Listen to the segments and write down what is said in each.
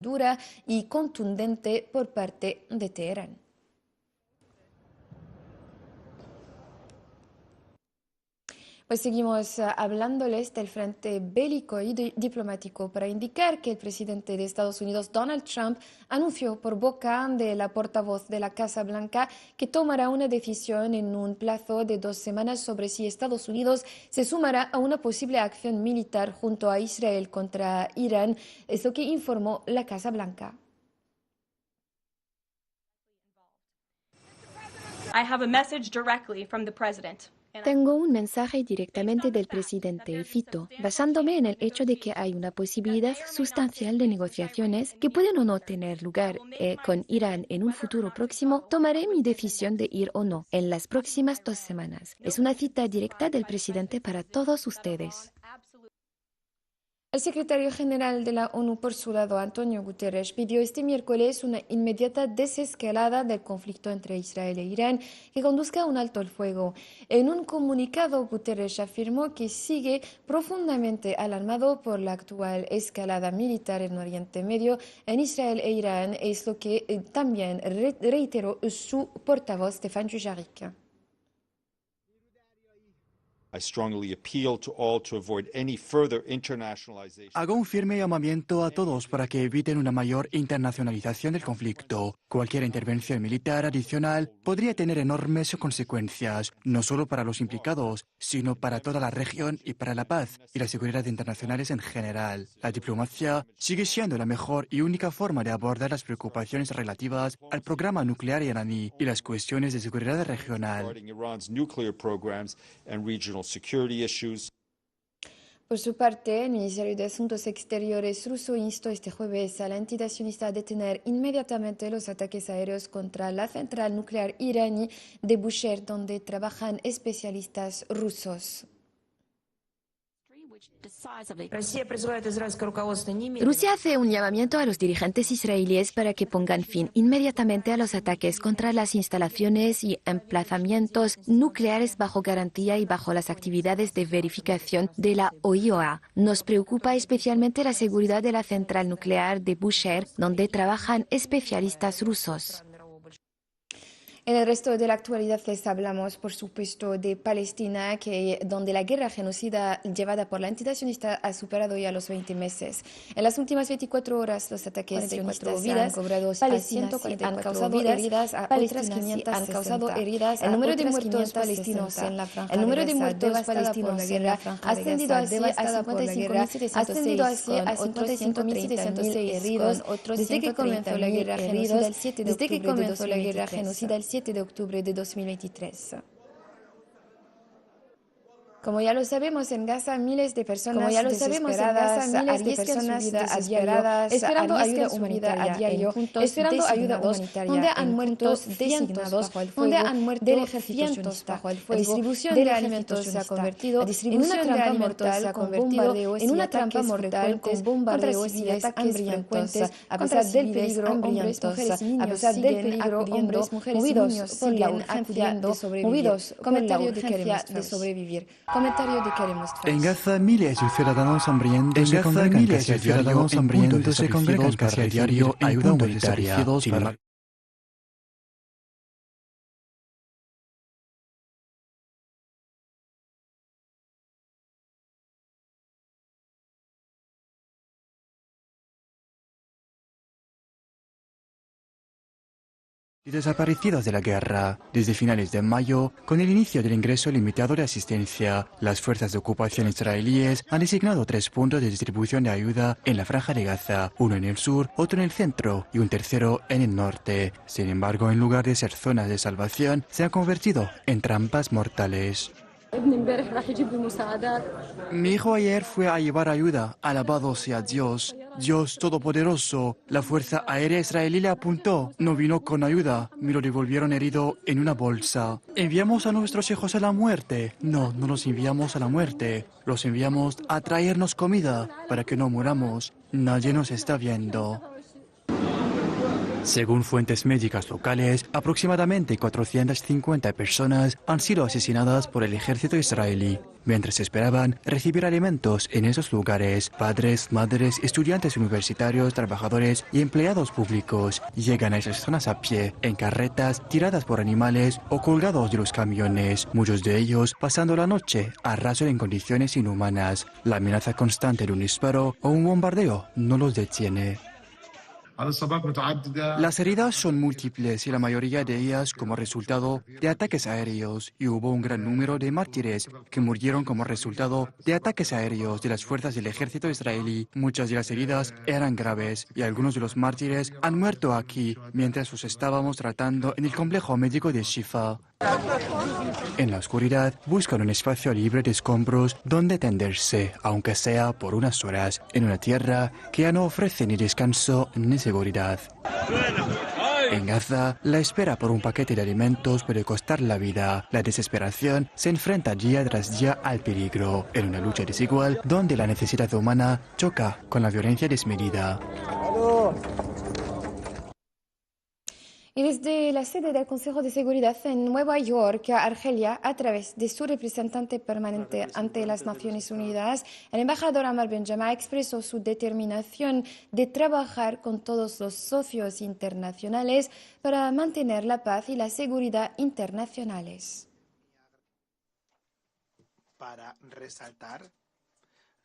dura y contundente por parte de Teherán. Pues seguimos hablándoles del frente bélico y diplomático para indicar que el presidente de Estados Unidos, Donald Trump, anunció por boca de la portavoz de la Casa Blanca que tomará una decisión en un plazo de 2 semanas sobre si Estados Unidos se sumará a una posible acción militar junto a Israel contra Irán. Es lo que informó la Casa Blanca. I have a message directly from the president. Tengo un mensaje directamente del presidente y cito, basándome en el hecho de que hay una posibilidad sustancial de negociaciones que pueden o no tener lugar con Irán en un futuro próximo, tomaré mi decisión de ir o no en las próximas 2 semanas. Es una cita directa del presidente para todos ustedes. El secretario general de la ONU, por su lado, Antonio Guterres, pidió este miércoles una inmediata desescalada del conflicto entre Israel e Irán que conduzca a un alto el fuego. En un comunicado, Guterres afirmó que sigue profundamente alarmado por la actual escalada militar en Oriente Medio en Israel e Irán, es lo que también reiteró su portavoz, Stefan Dujarric. Hago un firme llamamiento a todos para que eviten una mayor internacionalización del conflicto. Cualquier intervención militar adicional podría tener enormes consecuencias, no solo para los implicados, sino para toda la región y para la paz y la seguridad internacionales en general. La diplomacia sigue siendo la mejor y única forma de abordar las preocupaciones relativas al programa nuclear iraní y las cuestiones de seguridad regional. Por su parte, el Ministerio de Asuntos Exteriores ruso instó este jueves a la entidad sionista a detener inmediatamente los ataques aéreos contra la central nuclear iraní de Bushehr, donde trabajan especialistas rusos. Rusia hace un llamamiento a los dirigentes israelíes para que pongan fin inmediatamente a los ataques contra las instalaciones y emplazamientos nucleares bajo garantía y bajo las actividades de verificación de la OIOA. Nos preocupa especialmente la seguridad de la central nuclear de Bushehr, donde trabajan especialistas rusos. En el resto de la actualidad les hablamos, por supuesto, de Palestina, donde la guerra genocida llevada por la entidad sionista ha superado ya los 20 meses. En las últimas 24 horas, los ataques sionistas han cobrado palestinas y han causado heridas a otras 560. El número de muertos palestinos en la franja de Gaza ha ascendido así a 55.706 heridos desde que comenzó la guerra genocida el 7 de octubre de 2023. Como ya lo sabemos, en Gaza miles de personas desesperadas arriesgan su vida a diario, esperando ayuda humanitaria a diario, donde han muerto cientos bajo el fuego del ejército sionista. La distribución de alimentos se ha convertido en una trampa mortal con bombardeos y ataques frecuentes contra civiles hambrientos. A pesar del peligro, hombres, mujeres y niños siguen acudiendo, movidos por la urgencia de sobrevivir. Comentario de Queremos Trust. En Gaza, miles de ciudadanos hambrientos se congregan casi a diario en ayuda humanitaria. Y desaparecidos de la guerra. Desde finales de mayo, con el inicio del ingreso limitado de asistencia, las fuerzas de ocupación israelíes han designado 3 puntos de distribución de ayuda en la franja de Gaza, uno en el sur, otro en el centro y un tercero en el norte. Sin embargo, en lugar de ser zonas de salvación, se han convertido en trampas mortales. Mi hijo ayer fue a llevar ayuda. Alabado sea Dios. Dios Todopoderoso. La Fuerza Aérea Israelí le apuntó. No vino con ayuda. Me lo devolvieron herido en una bolsa. ¿Enviamos a nuestros hijos a la muerte? No, no los enviamos a la muerte. Los enviamos a traernos comida para que no muramos. Nadie nos está viendo. Según fuentes médicas locales, aproximadamente 450 personas han sido asesinadas por el ejército israelí. Mientras esperaban recibir alimentos en esos lugares, padres, madres, estudiantes universitarios, trabajadores y empleados públicos llegan a esas zonas a pie, en carretas tiradas por animales o colgados de los camiones, muchos de ellos pasando la noche a raso en condiciones inhumanas. La amenaza constante de un disparo o un bombardeo no los detiene. Las heridas son múltiples y la mayoría de ellas como resultado de ataques aéreos, y hubo un gran número de mártires que murieron como resultado de ataques aéreos de las fuerzas del ejército israelí. Muchas de las heridas eran graves y algunos de los mártires han muerto aquí mientras los estábamos tratando en el complejo médico de Shifa. En la oscuridad buscan un espacio libre de escombros donde tenderse, aunque sea por unas horas, en una tierra que ya no ofrece ni descanso ni seguridad. En Gaza, la espera por un paquete de alimentos puede costar la vida. La desesperación se enfrenta día tras día al peligro, en una lucha desigual donde la necesidad humana choca con la violencia desmedida. Y desde la sede del Consejo de Seguridad en Nueva York, Argelia, a través de su representante permanente ante las Naciones Unidas, el embajador Amar Benjama expresó su determinación de trabajar con todos los socios internacionales para mantener la paz y la seguridad internacionales. Para resaltar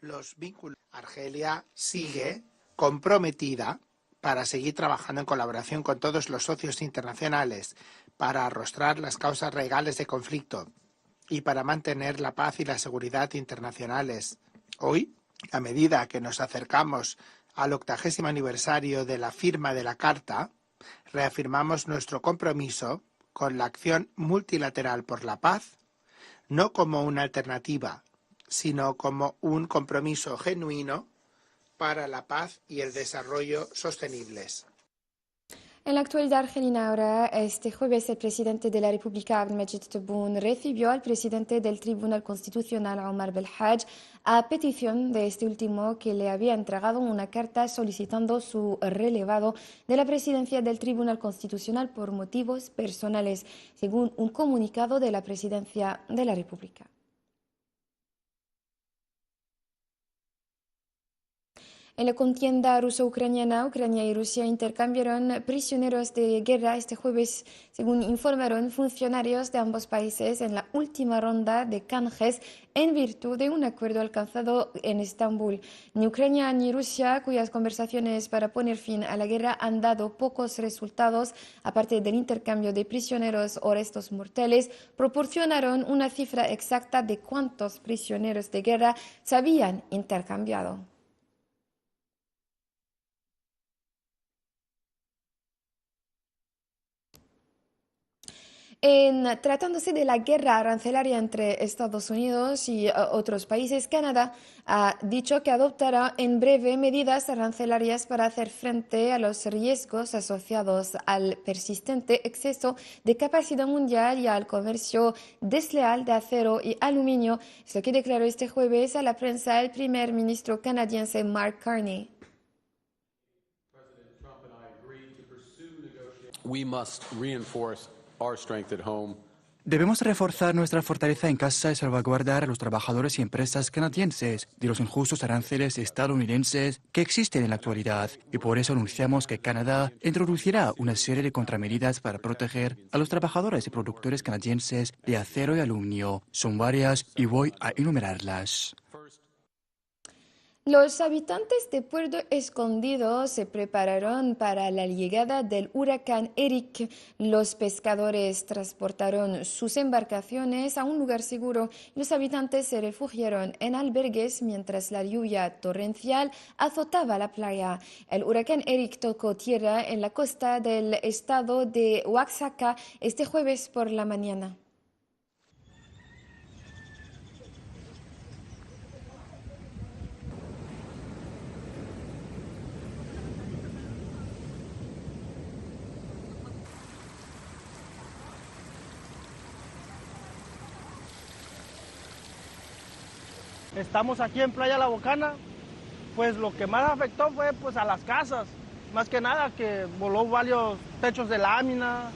los vínculos, Argelia sigue comprometida para seguir trabajando en colaboración con todos los socios internacionales, para arrostrar las causas legales de conflicto y para mantener la paz y la seguridad internacionales. Hoy, a medida que nos acercamos al 80º aniversario de la firma de la Carta, reafirmamos nuestro compromiso con la acción multilateral por la paz, no como una alternativa, sino como un compromiso genuino para la paz y el desarrollo sostenibles. En la actualidad argelina ahora, este jueves, el presidente de la República, Abdelmajid Tebboune, recibió al presidente del Tribunal Constitucional, Omar Belhaj, a petición de este último que le había entregado una carta solicitando su relevado de la presidencia del Tribunal Constitucional por motivos personales, según un comunicado de la presidencia de la República. En la contienda ruso-ucraniana, Ucrania y Rusia intercambiaron prisioneros de guerra este jueves, según informaron funcionarios de ambos países en la última ronda de canjes en virtud de un acuerdo alcanzado en Estambul. Ni Ucrania ni Rusia, cuyas conversaciones para poner fin a la guerra han dado pocos resultados, aparte del intercambio de prisioneros o restos mortales, proporcionaron una cifra exacta de cuántos prisioneros de guerra se habían intercambiado. Tratándose de la guerra arancelaria entre Estados Unidos y otros países, Canadá ha dicho que adoptará en breve medidas arancelarias para hacer frente a los riesgos asociados al persistente exceso de capacidad mundial y al comercio desleal de acero y aluminio. Es lo que declaró este jueves a la prensa el primer ministro canadiense Mark Carney. We must reinforce our strength at home. Debemos reforzar nuestra fortaleza en casa y salvaguardar a los trabajadores y empresas canadienses de los injustos aranceles estadounidenses que existen en la actualidad. Y por eso anunciamos que Canadá introducirá una serie de contramedidas para proteger a los trabajadores y productores canadienses de acero y aluminio. Son varias y voy a enumerarlas. Los habitantes de Puerto Escondido se prepararon para la llegada del huracán Eric. Los pescadores transportaron sus embarcaciones a un lugar seguro y los habitantes se refugiaron en albergues mientras la lluvia torrencial azotaba la playa. El huracán Eric tocó tierra en la costa del estado de Oaxaca este jueves por la mañana. Estamos aquí en Playa La Bocana, pues lo que más afectó fue pues a las casas, más que nada que voló varios techos de lámina.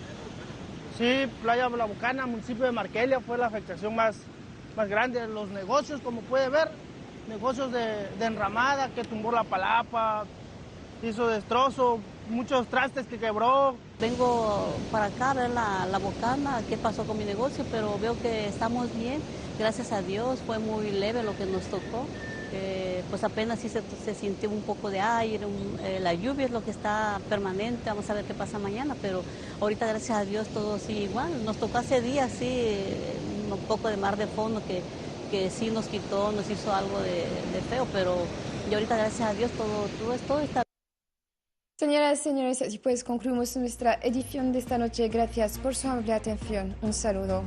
Sí, Playa La Bocana, municipio de Marquelia, fue la afectación más más grande. Los negocios, como puede ver, negocios de enramada, que tumbó la palapa, hizo destrozo, muchos trastes que quebró. Vengo para acá a ver la bocana, qué pasó con mi negocio, pero veo que estamos bien, gracias a Dios, fue muy leve lo que nos tocó. Pues apenas sí se sintió un poco de aire, la lluvia es lo que está permanente, vamos a ver qué pasa mañana, pero ahorita gracias a Dios todo sigue igual. Nos tocó hace días, sí, un poco de mar de fondo que sí nos quitó, nos hizo algo de feo, pero y ahorita gracias a Dios todo está. Señoras y señores, así pues concluimos nuestra edición de esta noche. Gracias por su amable atención. Un saludo.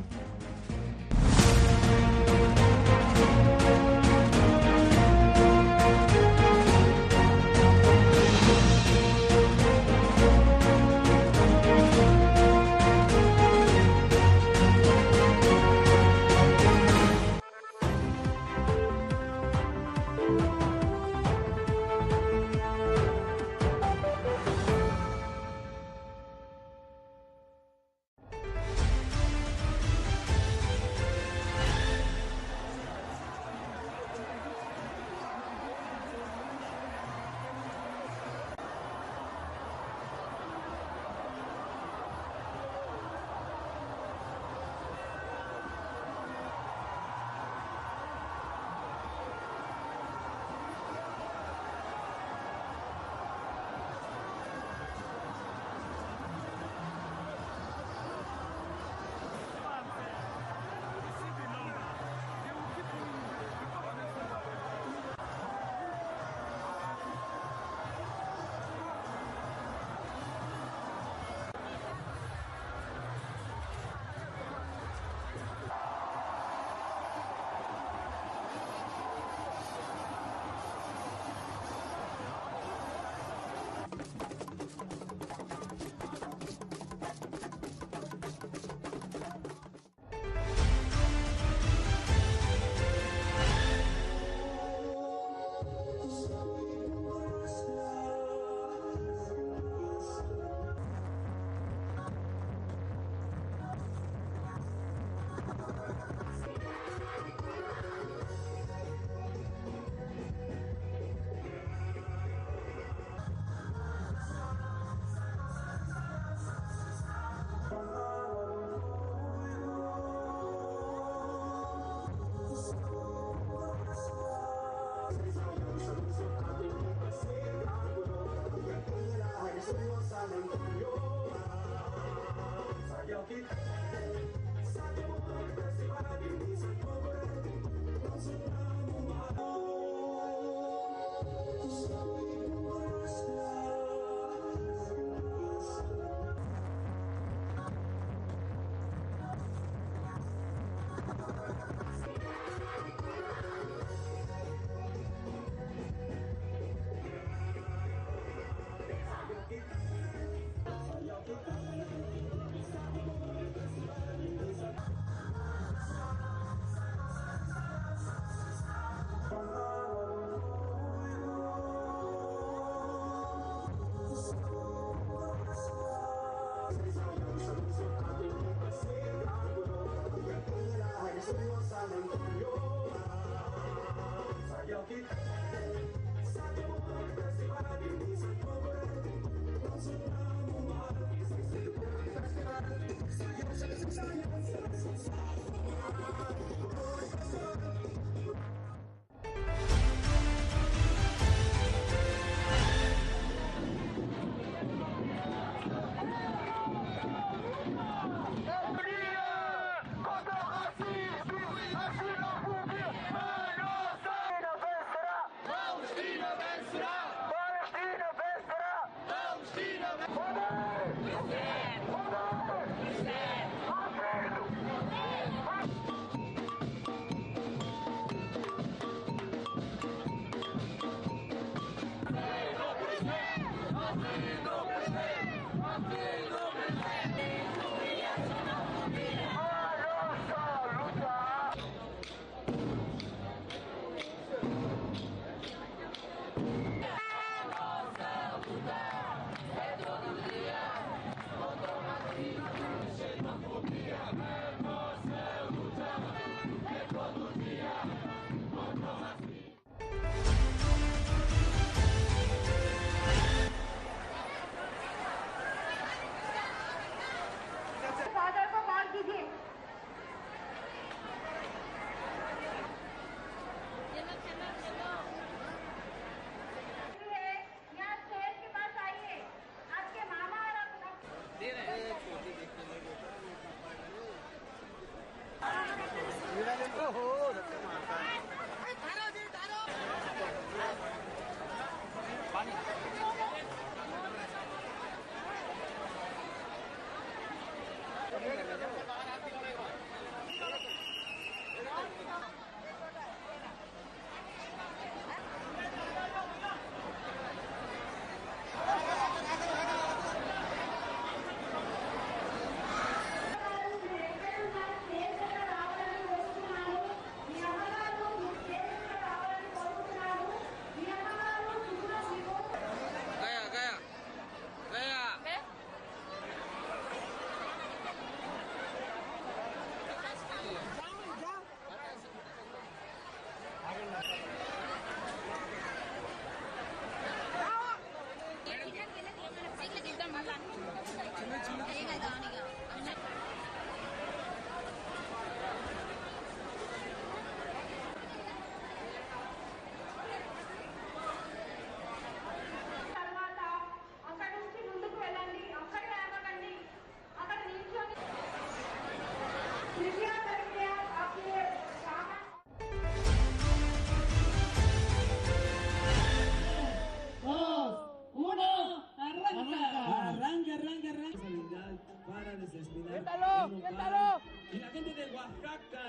Para desespinar. ¡Siéntalo! Y la gente de Oaxaca,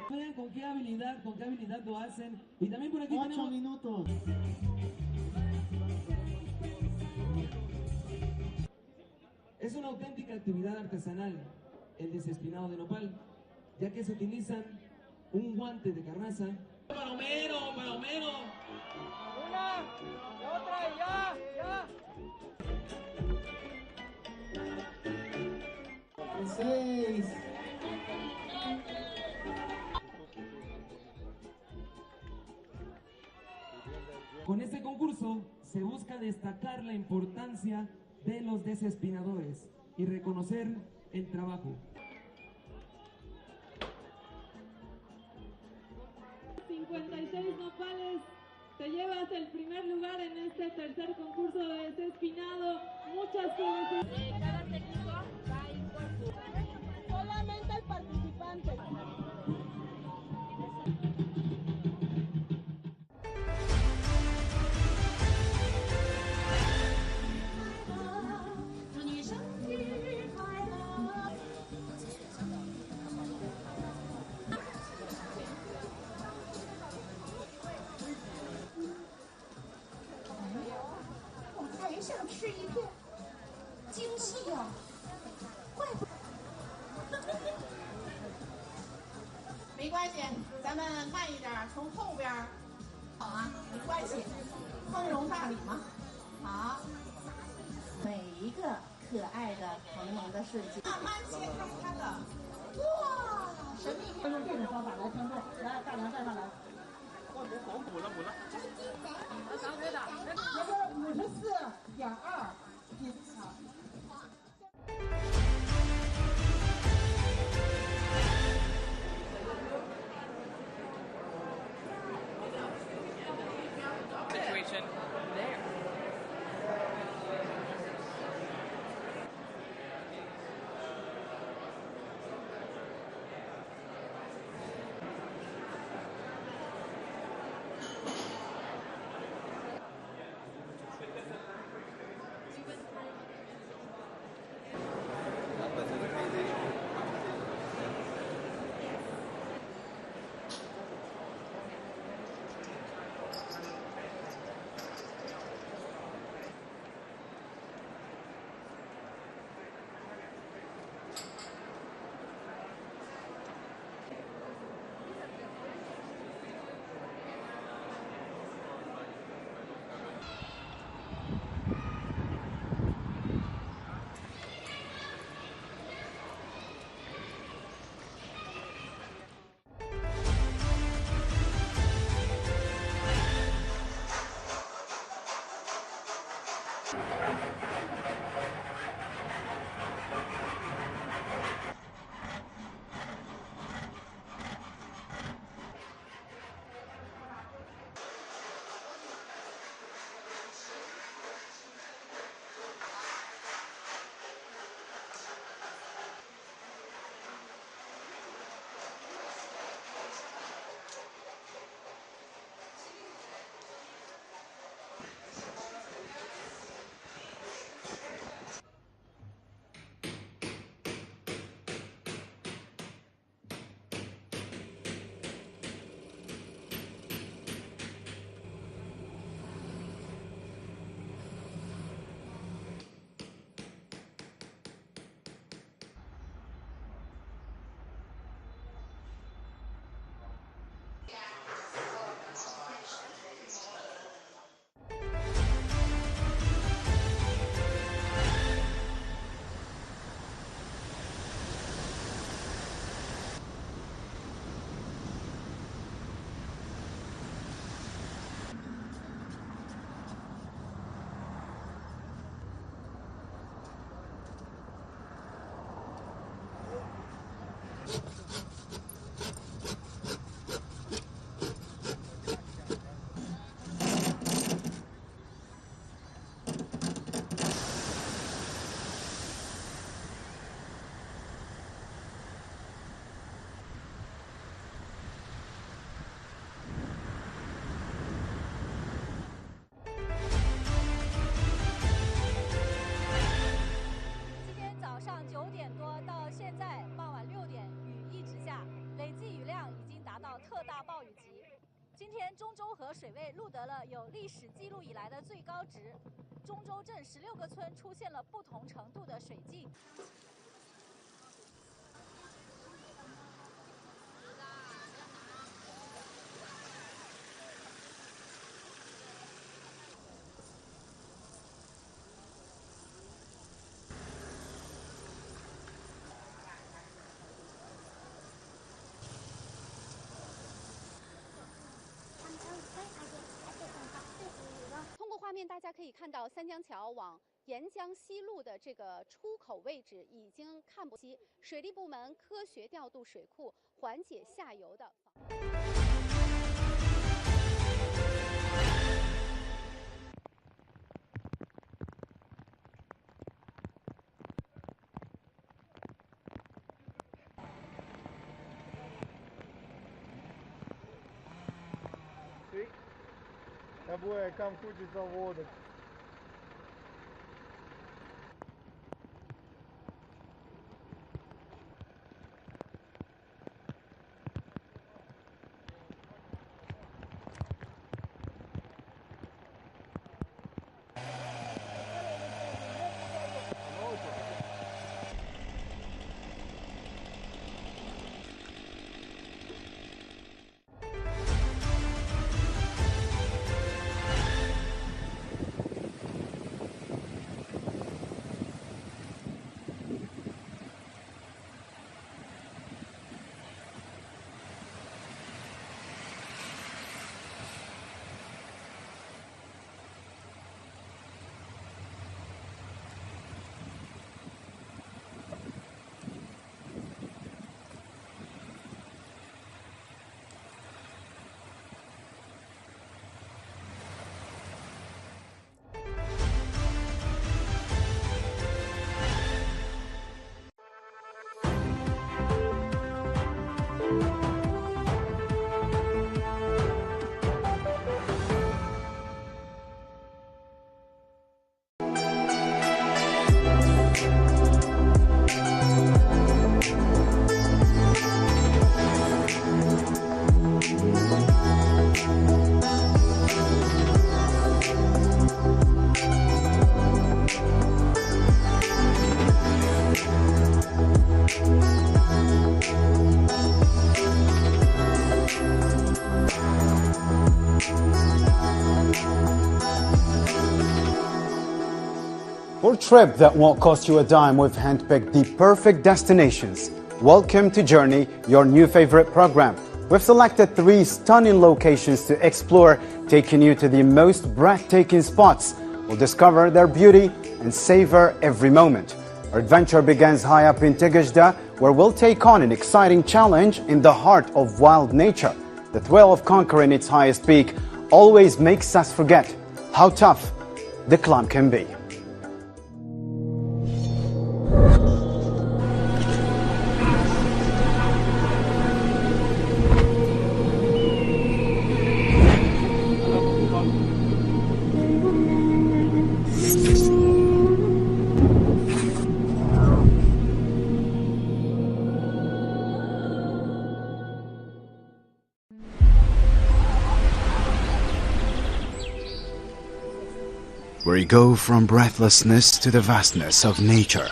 vean con qué habilidad lo hacen. Y también por aquí 8 minutos. Es una auténtica actividad artesanal, el desespinado de nopal, ya que se utilizan un guante de carnaza. ¡Para Homero! Una, otra y ya. 6. Con este concurso se busca destacar la importancia de los desespinadores y reconocer el trabajo. 56 nopales, te llevas el primer lugar en este tercer concurso de desespinado. Muchas felicidades. Cada técnico va a ir por su... Solamente el participante.没关系，咱们慢一点，从后边。好啊，没关系，宽容大礼嘛。好，每一个可爱的萌萌的瞬间，慢慢切开它的。哇，神秘！用这种方法来称重，来，大梁站上来。我补了。那个54.2斤。Situation there. 暴雨级。今天中州河水位录得了有历史记录以来的最高值，中州镇16个村出现了不同程度的水浸。通过画面，大家可以看到三江桥往沿江西路的这个出口位置已经看不清，水利部门科学调度水库，缓解下游的。要不然看估计到我的。For a trip that won't cost you a dime, we've handpicked the perfect destinations. Welcome to Journey, your new favorite program. We've selected 3 stunning locations to explore, taking you to the most breathtaking spots. We'll discover their beauty and savor every moment. Our adventure begins high up in Tigajda, where we'll take on an exciting challenge in the heart of wild nature. The thrill of conquering its highest peak always makes us forget how tough the climb can be. We go from breathlessness to the vastness of nature,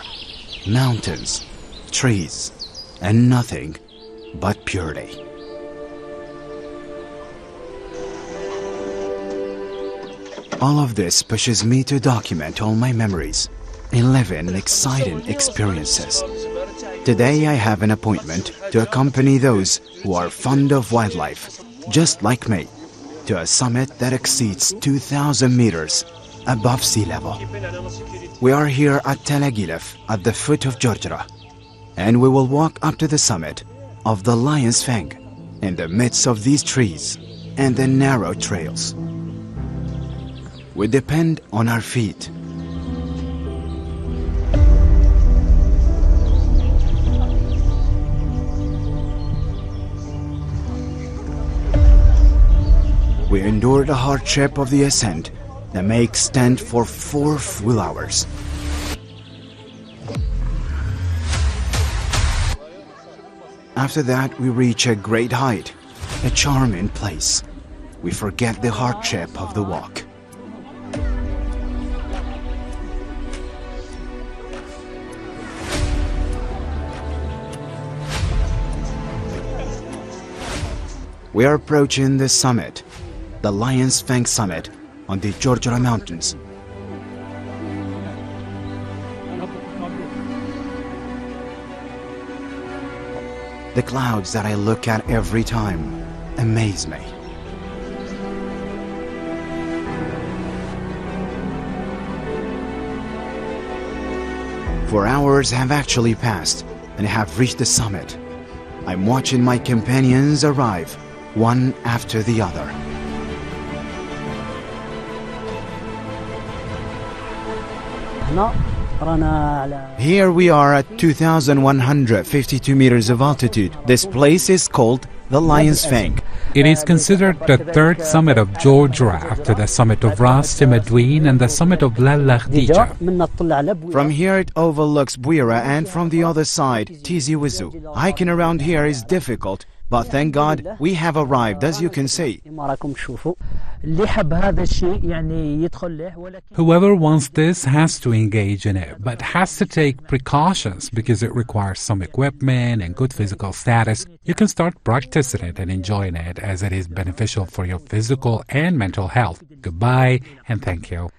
mountains, trees, and nothing but purity. All of this pushes me to document all my memories and live in exciting experiences. Today I have an appointment to accompany those who are fond of wildlife, just like me, to a summit that exceeds 2,000 meters above sea level. We are here at Tel Agilef at the foot of Georgia, and we will walk up to the summit of the Lion's Fang in the midst of these trees and the narrow trails. We depend on our feet. We endure the hardship of the ascent that may extend for 4 full hours. After that, we reach a great height, a charming place. We forget the hardship of the walk. We are approaching the summit, the Lion's Fang summit on the Giorgiora Mountains. The clouds that I look at every time amaze me. Four hours have actually passed and I have reached the summit. I'm watching my companions arrive, one after the other. Here we are at 2,152 meters of altitude. This place is called the Lion's Fang. It is considered the third summit of Giorgiora after the summit of Ras Timadouin and the summit of Lallakhdija. From here it overlooks Bouira and from the other side, Tizi Ouzou. Hiking around here is difficult, but thank God we have arrived, as you can see. Whoever wants this has to engage in it, but has to take precautions because it requires some equipment and good physical status. You can start practicing it and enjoying it as it is beneficial for your physical and mental health. Goodbye and thank you.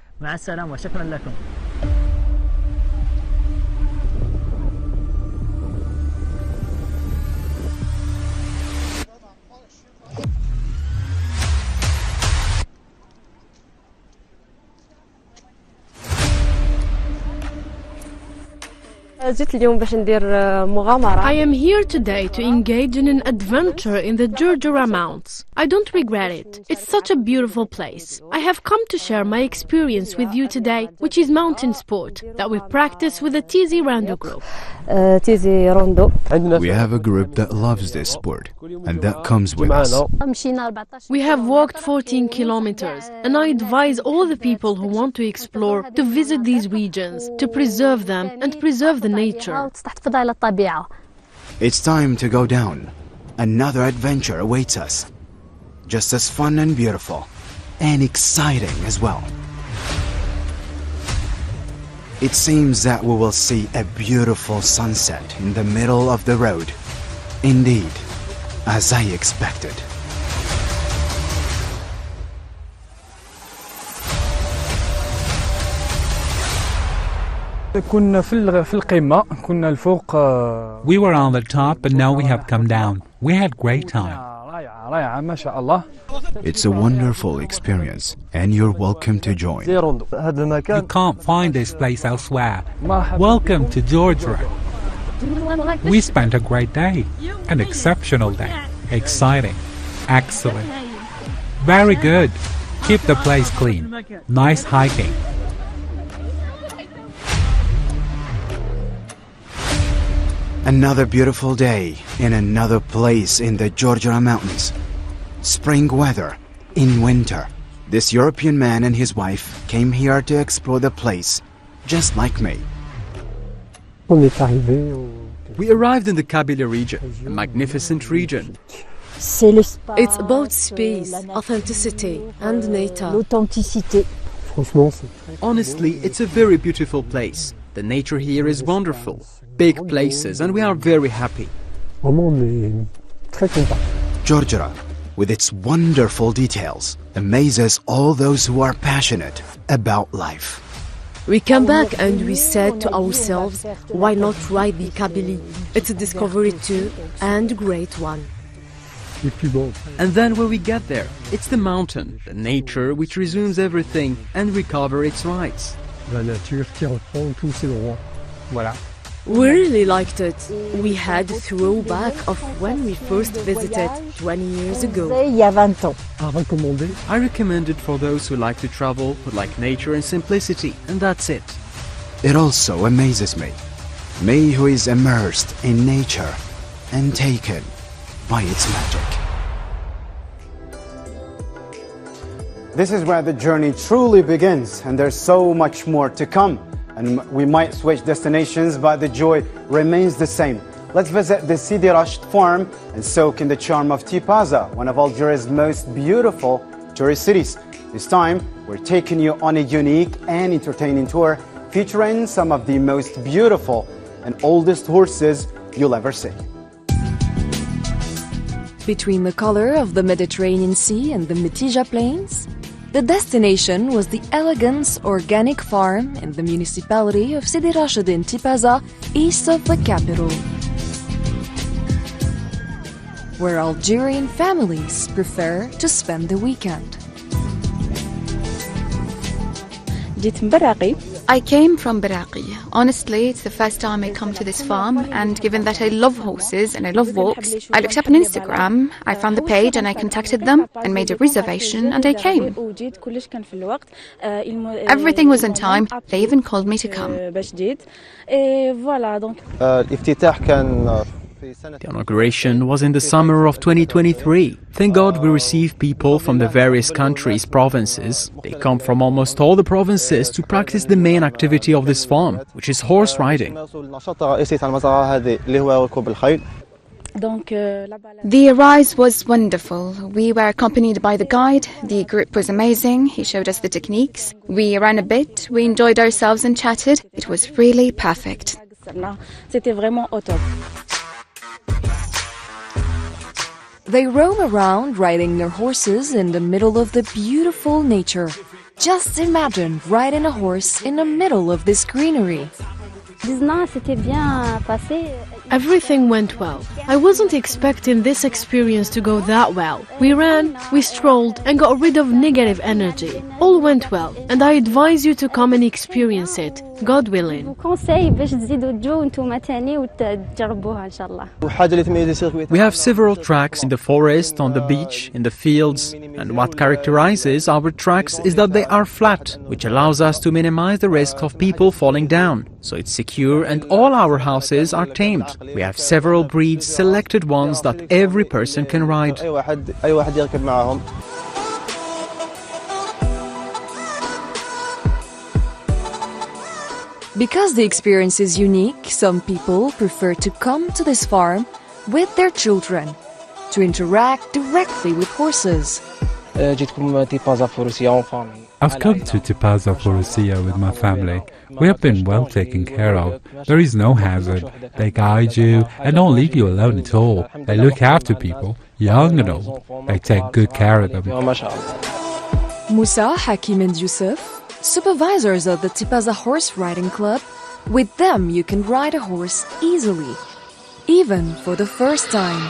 I am here today to engage in an adventure in the Giorgiora Mountains. I don't regret it. It's such a beautiful place. I have come to share my experience with you today, which is mountain sport that we practice with the Tizi Rondo group. We have a group that loves this sport, and that comes with us. We have walked 14 kilometers, and I advise all the people who want to explore to visit these regions, to preserve them and preserve the nature. It's time to go down. Another adventure awaits us. Just as fun and beautiful, and exciting as well. It seems that we will see a beautiful sunset in the middle of the road. Indeed, as I expected. We were on the top, and now we have come down. We had great time. It's a wonderful experience, and you're welcome to join. You can't find this place elsewhere. Welcome to Giorgiora. We spent a great day, an exceptional day, exciting, excellent, very good. Keep the place clean. Nice hiking. Another beautiful day in another place in the Giorgiora Mountains. Spring weather in winter. This European man and his wife came here to explore the place, just like me. We arrived in the Kabylie region, a magnificent region. It's about space, authenticity, and nature. Honestly, it's a very beautiful place. The nature here is wonderful. Big places, and we are very happy. Giorgiora, with its wonderful details, amazes all those who are passionate about life. We came back and we said to ourselves, why not try the Kabylie? It's a discovery too, and a great one. And then when we get there, it's the mountain, the nature which resumes everything and recovers its rights. We really liked it. We had a throwback of when we first visited 20 years ago. I recommend it for those who like to travel, who like nature and simplicity, and that's it. It also amazes me. Me who is immersed in nature and taken by its magic. This is where the journey truly begins, and there's so much more to come. And we might switch destinations, but the joy remains the same. Let's visit the Sidi Rashid farm and soak in the charm of Tipaza, one of Algeria's most beautiful tourist cities. This time, we're taking you on a unique and entertaining tour featuring some of the most beautiful and oldest horses you'll ever see. Between the color of the Mediterranean Sea and the Metija Plains, the destination was the Elegance Organic Farm in the municipality of Sidi Rashid in Tipaza, east of the capital, where Algerian families prefer to spend the weekend. I came from Baraqi. Honestly, it's the first time I come to this farm, and given that I love horses and I love walks, I looked up on Instagram, I found the page and I contacted them and made a reservation and I came. Everything was on time, they even called me to come. The inauguration was in the summer of 2023. Thank God we receive people from the various countries' provinces. They come from almost all the provinces to practice the main activity of this farm, which is horse riding. The arrive was wonderful. We were accompanied by the guide. The group was amazing. He showed us the techniques. We ran a bit, we enjoyed ourselves and chatted. It was really perfect. They roam around riding their horses in the middle of the beautiful nature. Just imagine riding a horse in the middle of this greenery. Everything went well. I wasn't expecting this experience to go that well. We ran, we strolled, and got rid of negative energy. All went well, and I advise you to come and experience it, God willing. We have several tracks in the forest, on the beach, in the fields, and what characterizes our tracks is that they are flat, which allows us to minimize the risk of people falling down. So it's secure and all our houses are tamed. We have several breeds, selected ones that every person can ride. Because the experience is unique, some people prefer to come to this farm with their children to interact directly with horses. I've come to Tipaza Forosia with my family. We have been well taken care of. There is no hazard. They guide you and don't leave you alone at all. They look after people, young and old. They take good care of them. Musa, Hakim and Yusuf, supervisors of the Tipaza Horse Riding Club. With them you can ride a horse easily, even for the first time.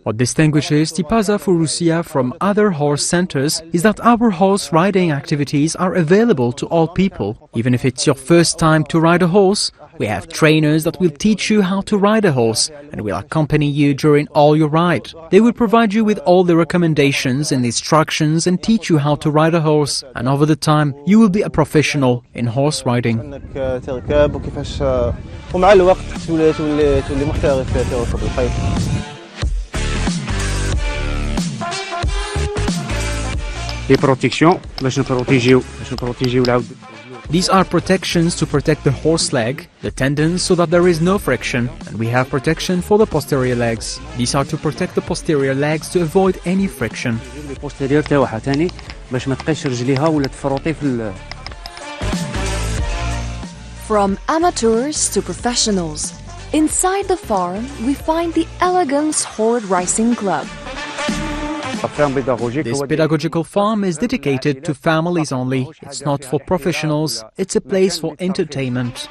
What distinguishes Tipaza Forosia from other horse centers is that our horse riding activities are available to all people. Even if it's your first time to ride a horse, we have trainers that will teach you how to ride a horse and will accompany you during all your ride. They will provide you with all the recommendations and instructions and teach you how to ride a horse. And over the time, you will be a professional in horse riding. These are protections to protect the horse leg, the tendons, so that there is no friction, and we have protection for the posterior legs. These are to protect the posterior legs to avoid any friction. From amateurs to professionals, inside the farm we find the Elegance Horse Racing Club. This pedagogical farm is dedicated to families only. It's not for professionals, it's a place for entertainment.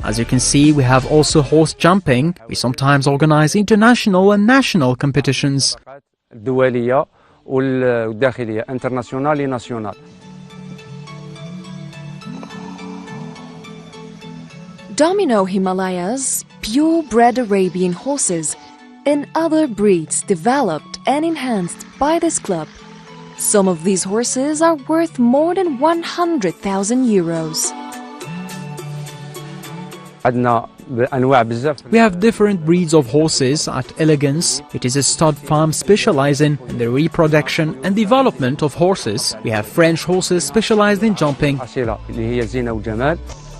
As you can see, we have also horse jumping. We sometimes organize international and national competitions. الدولية والداخلية internationale et nationale. Domino Himalayas, purebred Arabian horses, and other breeds developed and enhanced by this club. Some of these horses are worth more than 100,000 euros. We have different breeds of horses at Elegance. It is a stud farm specializing in the reproduction and development of horses. We have French horses specialized in jumping.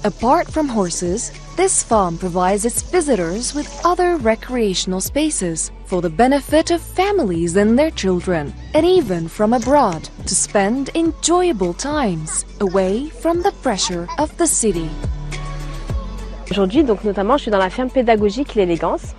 Apart from horses, this farm provides its visitors with other recreational spaces for the benefit of families and their children, and even from abroad to spend enjoyable times away from the pressure of the city. Aujourd'hui, donc notamment, je suis dans la ferme pédagogique L'Élégance.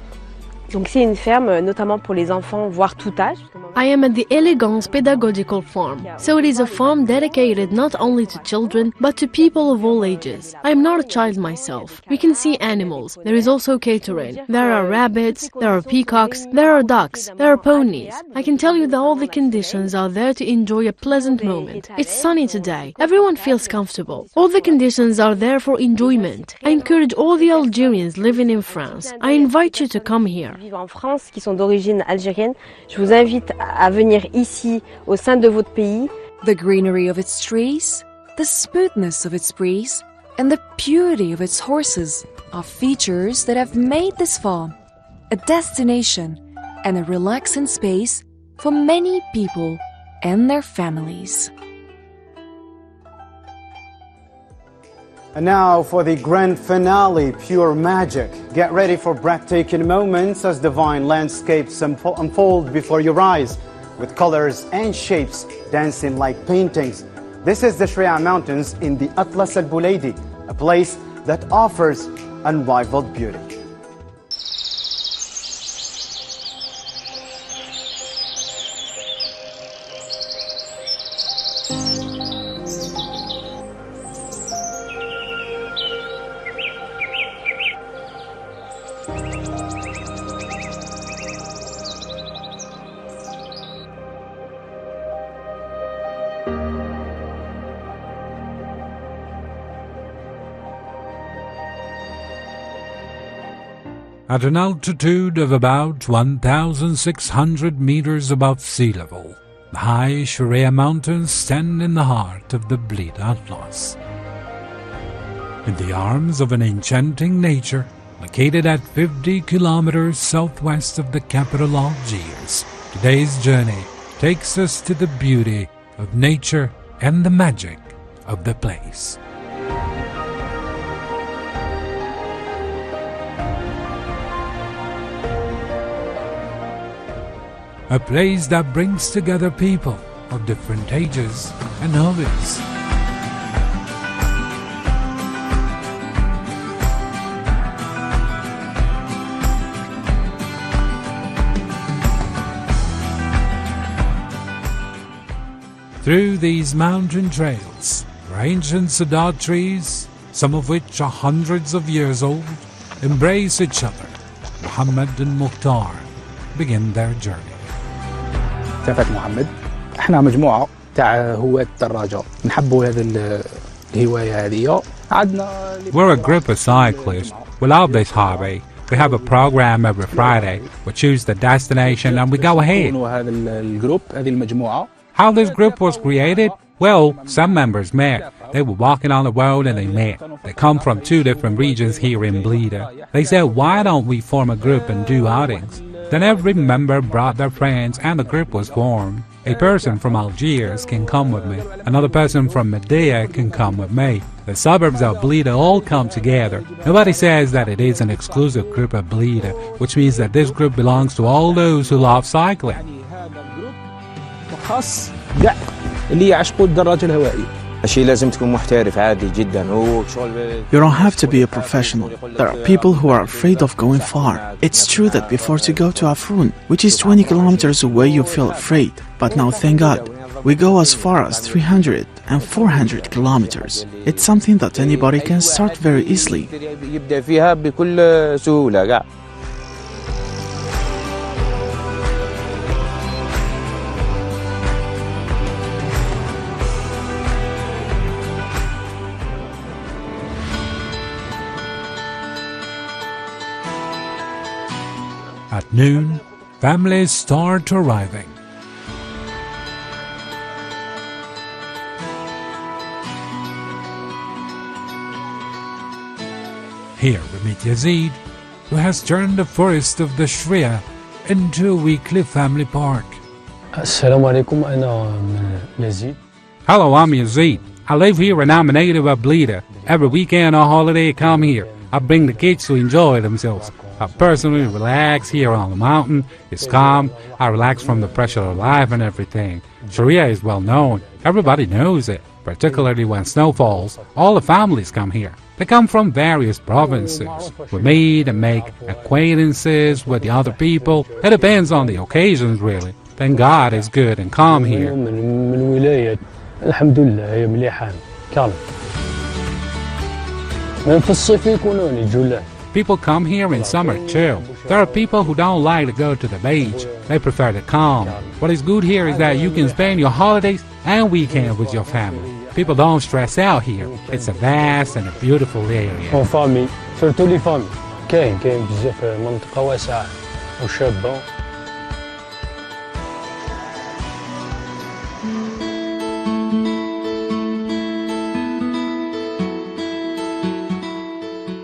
Donc c'est une ferme notamment pour les enfants, voire tout âge. I am at the Elegance Pedagogical Farm, so it is a farm dedicated not only to children, but to people of all ages. I am not a child myself. We can see animals. There is also catering. There are rabbits, there are peacocks, there are ducks, there are ponies. I can tell you that all the conditions are there to enjoy a pleasant moment. It's sunny today. Everyone feels comfortable. All the conditions are there for enjoyment. I encourage all the Algerians living in France. I invite you to come here. En France, qui sont d'origine algérienne, je vous invite à venir ici, au sein de votre pays. The greenery of its trees, the smoothness of its breeze, and the purity of its horses are features that have made this farm a destination and a relaxing space for many people and their families. And now for the grand finale, pure magic. Get ready for breathtaking moments as divine landscapes unfold before your eyes, with colors and shapes dancing like paintings. This is the Shreya Mountains in the Atlas al-Bulaidi, a place that offers unrivaled beauty. At an altitude of about 1,600 meters above sea level, the high Shreya Mountains stand in the heart of the bleak Atlas. In the arms of an enchanting nature, located at 50 kilometers southwest of the capital Algiers, today's journey takes us to the beauty of nature and the magic of the place. A place that brings together people of different ages and hobbies. Through these mountain trails, where ancient cedar trees, some of which are hundreds of years old, embrace each other, Muhammad and Mukhtar begin their journey. مسافة محمد احنا مجموعة تاع هواة الدراجة نحبوا هذه الهواية هذه عندنا. We're a group of cyclists. We love this hobby. We have a program every Friday. We choose the destination and we go ahead. هذا الجروب هذه المجموعة. How this group was created? Well, some members met. They were walking on the road and they met. They come from two different regions here in Blida. They said, why don't we form a group and do outings? Then every member brought their friends and the group was formed. A person from Algiers can come with me. Another person from Medea can come with me. The suburbs of Blida all come together. Nobody says that it is an exclusive group of Blida, which means that this group belongs to all those who love cycling. اللي يعشقوا الدراجة الهوائية. You don't have to be a professional. There are people who are afraid of going far. It's true that before to go to Afroun, which is 20 kilometers away, you feel afraid. But now, thank God, we go as far as 300 and 400 kilometers. It's something that anybody can start very easily. At Noon, families start arriving. Here we meet Yazid, who has turned the forest of the Shria into a weekly family park. Assalamu alaikum, I'm Yazid. Hello, I'm Yazid. I live here and I'm a native of Blida. Every weekend or holiday I come here. I bring the kids to enjoy themselves. I personally relax here on the mountain. It's calm. I relax from the pressure of life and everything. Sharia is well known. Everybody knows it. Particularly when snow falls, all the families come here. They come from various provinces. We meet and make acquaintances with the other people. It depends on the occasions, really. Thank God it's good and calm here. People come here in summer too. There are people who don't like to go to the beach. They prefer the calm. What is good here is that you can spend your holidays and weekends with your family. People don't stress out here. It's a vast and a beautiful area. En famille, surtout les familles. كاين بزاف منطقة واسعة وشابة.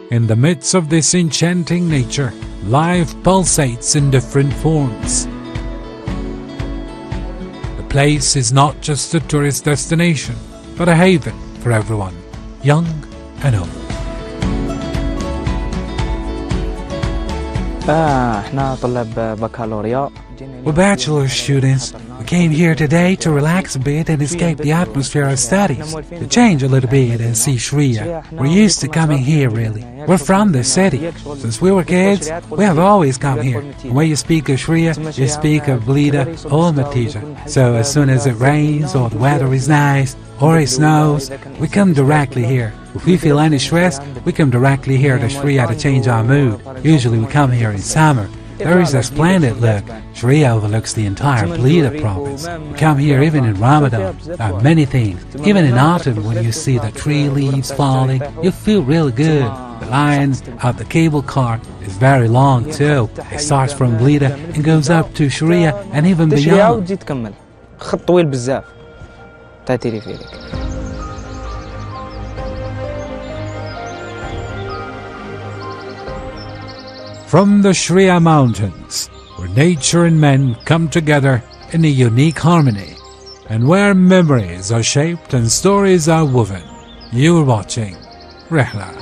In the midst of this enchanting nature, life pulsates in different forms. The place is not just a tourist destination, but a haven for everyone, young and old. We're bachelor students. We came here today to relax a bit and escape the atmosphere of studies, to change a little bit and see Shria. We're used to coming here, really. We're from the city. Since we were kids, we have always come here. And when you speak of Shria, you speak of Blida or Matija. So as soon as it rains or the weather is nice or it snows, we come directly here. If we feel any stress, we come directly here to Shria to change our mood. Usually we come here in summer. There is a splendid look. Shria overlooks the entire Blida province. We come here even in Ramadan. There are many things. Even in autumn, when you see the tree leaves falling, you feel really good. The lines of the cable car is very long too. It starts from Blida and goes up to Shria and even beyond. From the Shria Mountains, where nature and men come together in a unique harmony, and where memories are shaped and stories are woven, you're watching Rihla.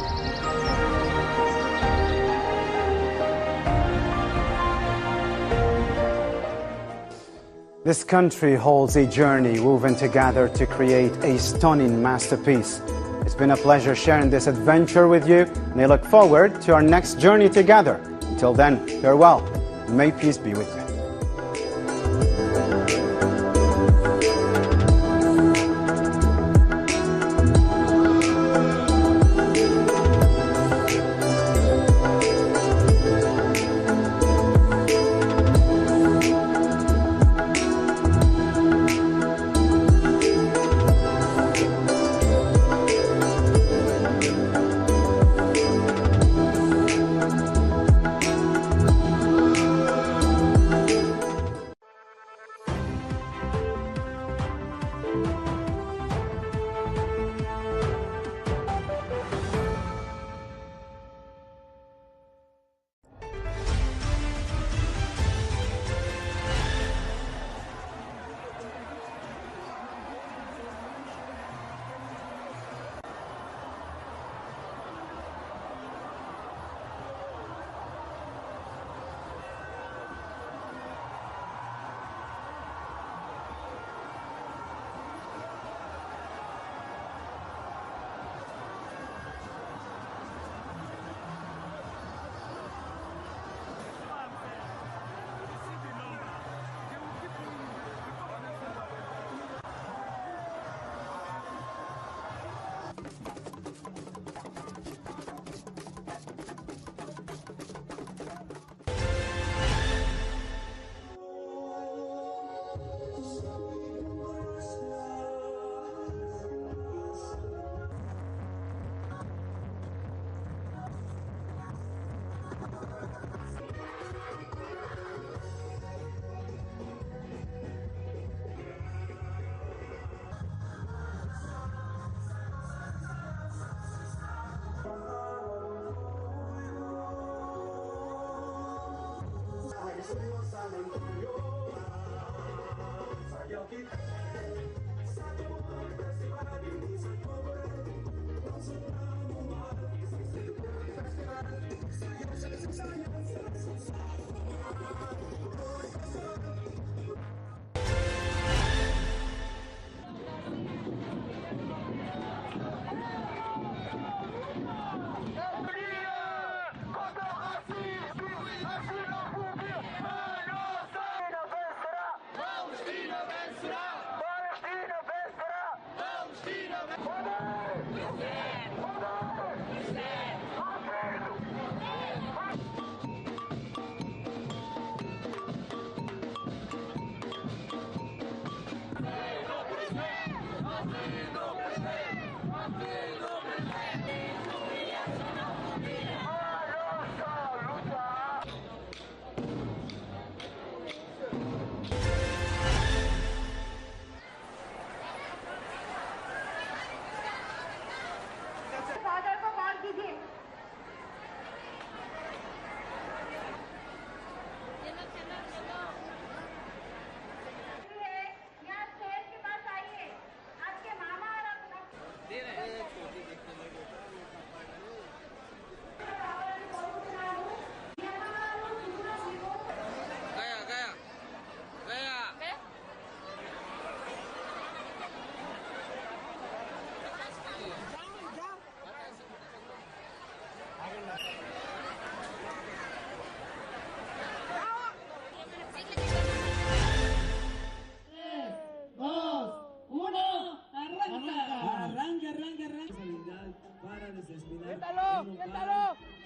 This country holds a journey woven together to create a stunning masterpiece. It's been a pleasure sharing this adventure with you, and I look forward to our next journey together. Until then, farewell, and may peace be with you.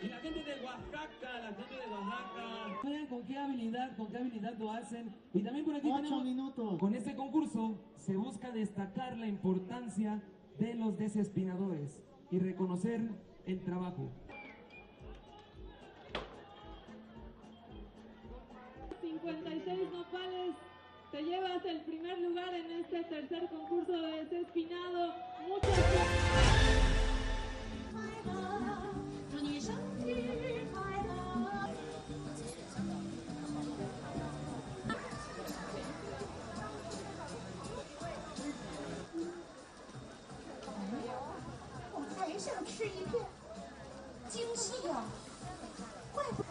Y la gente de Oaxaca, vean con qué habilidad lo hacen. Y también por aquí 8 minutos. Con este concurso se busca destacar la importancia de los desespinadores y reconocer el trabajo. 56 nopales, te llevas el primer lugar en este tercer concurso de desespinado. Muchas gracias. 祝你生日快乐！我还想吃一片，惊喜呀！怪不……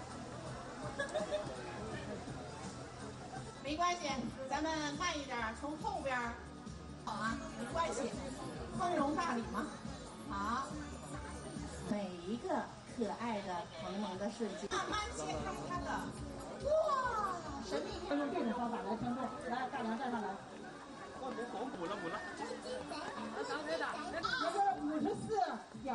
没关系，咱们慢一点，从后边。好啊，没关系，宽容大礼嘛。好。 每一个可爱的萌萌的瞬间，慢慢揭开它的，哇，神秘！用这种方法来称重，来，大梁站上来。我补了。那个54.2斤。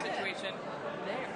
Situation there.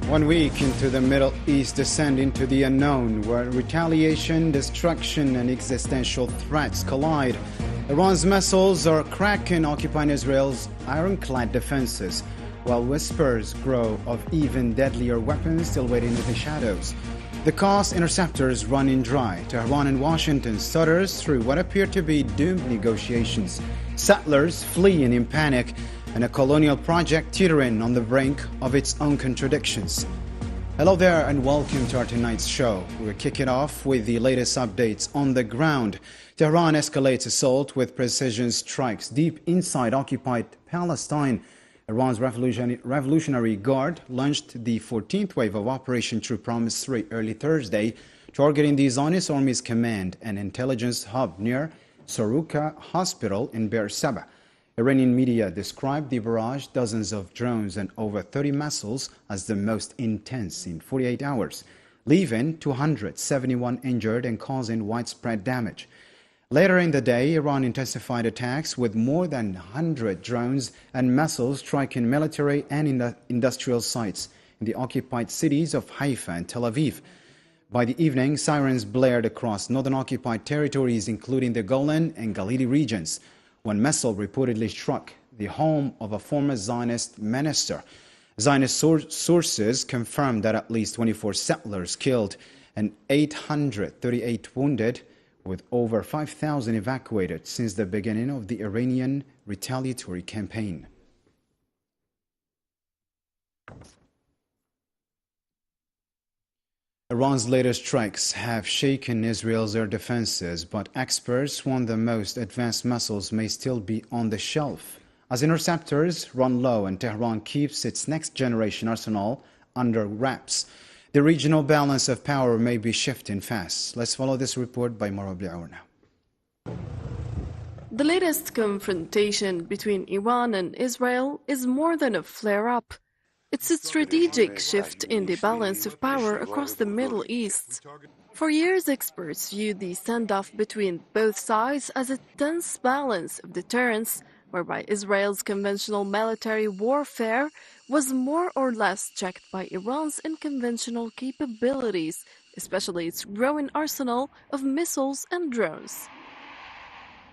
One week into the Middle East descend into the unknown, where retaliation, destruction, and existential threats collide. Iran's missiles are cracking occupying Israel's ironclad defenses. while whispers grow of even deadlier weapons still waiting in the shadows. The cost interceptors running dry. Tehran and Washington stutters through what appear to be doomed negotiations. Settlers fleeing in panic, and a colonial project teetering on the brink of its own contradictions. Hello there and welcome to our tonight's show. We're kicking off with the latest updates on the ground. Tehran escalates assault with precision strikes deep inside occupied Palestine. Iran's Revolutionary Guard launched the 14th wave of Operation True Promise 3 early Thursday, targeting the Zionist Army's command and intelligence hub near Soruka Hospital in Beersheba. Iranian media described the barrage, dozens of drones and over 30 missiles as the most intense in 48 hours, leaving 271 injured and causing widespread damage. Later in the day, Iran intensified attacks with more than 100 drones and missiles striking military and industrial sites in the occupied cities of Haifa and Tel Aviv. By the evening, sirens blared across northern occupied territories, including the Golan and Galilee regions. One missile reportedly struck the home of a former Zionist minister. Zionist sources confirmed that at least 24 settlers killed and 838 wounded, with over 5,000 evacuated since the beginning of the Iranian retaliatory campaign. Iran's latest strikes have shaken Israel's air defenses, but experts warn the most advanced missiles may still be on the shelf. As interceptors run low and Tehran keeps its next-generation arsenal under wraps, the regional balance of power may be shifting fast. Let's follow this report by Mara Bli'or now. The latest confrontation between Iran and Israel is more than a flare-up. It's a strategic shift in the balance of power across the Middle East. For years, experts viewed the standoff between both sides as a tense balance of deterrence, whereby Israel's conventional military warfare was more or less checked by Iran's unconventional capabilities, especially its growing arsenal of missiles and drones.